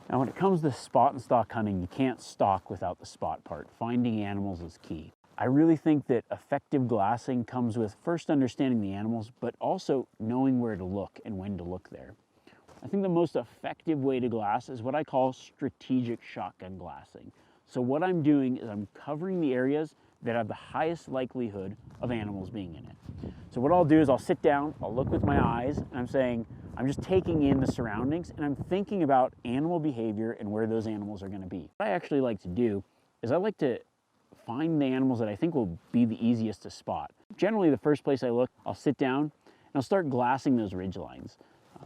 Now, when it comes to spot and stalk hunting, you can't stalk without the spot part. Finding animals is key. I really think that effective glassing comes with first understanding the animals, but also knowing where to look and when to look there. I think the most effective way to glass is what I call strategic shotgun glassing. So what I'm doing is I'm covering the areas that have the highest likelihood of animals being in it. So what I'll do is I'll sit down, I'll look with my eyes, and I'm saying, I'm just taking in the surroundings and I'm thinking about animal behavior and where those animals are going to be. What I actually like to do is I like to find the animals that I think will be the easiest to spot. Generally, the first place I look, I'll sit down and I'll start glassing those ridge lines,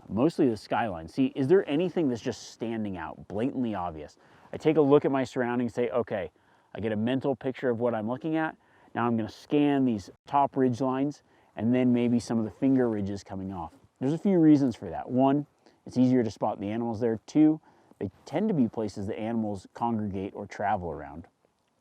mostly the skyline. See, is there anything that's just standing out, blatantly obvious? I take a look at my surroundings, say, okay, I get a mental picture of what I'm looking at. Now I'm going to scan these top ridge lines and then maybe some of the finger ridges coming off. There's a few reasons for that. One, it's easier to spot the animals there. Two, they tend to be places that animals congregate or travel around.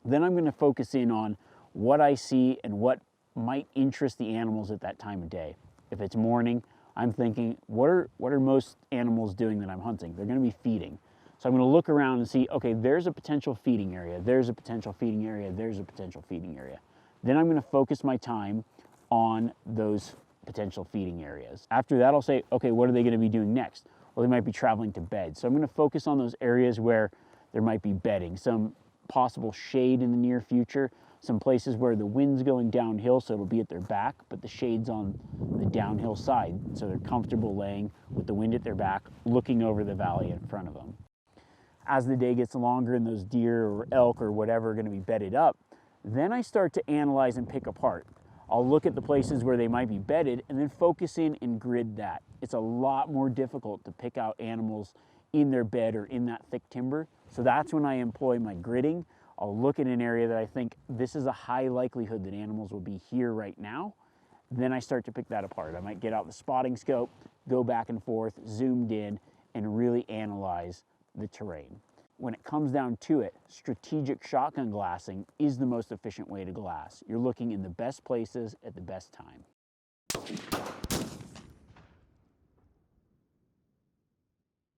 Then I'm going to focus in on what I see and what might interest the animals at that time of day. If it's morning, I'm thinking, what are most animals doing that I'm hunting? They're going to be feeding. So I'm going to look around and see, okay, there's a potential feeding area, there's a potential feeding area, there's a potential feeding area. Then I'm going to focus my time on those potential feeding areas. After that, I'll say, okay, what are they going to be doing next? Well, they might be traveling to bed. So I'm going to focus on those areas where there might be bedding, some possible shade in the near future, some places where the wind's going downhill, so it'll be at their back, but the shade's on the downhill side, so they're comfortable laying with the wind at their back, looking over the valley in front of them. As the day gets longer and those deer or elk or whatever are going to be bedded up, then I start to analyze and pick apart. I'll look at the places where they might be bedded and then focus in and grid that. It's a lot more difficult to pick out animals in their bed or in that thick timber. So that's when I employ my gridding. I'll look at an area that I think this is a high likelihood that animals will be here right now. Then I start to pick that apart. I might get out the spotting scope, go back and forth, zoomed in, and really analyze the terrain. When it comes down to it, strategic shotgun glassing is the most efficient way to glass. You're looking in the best places at the best time.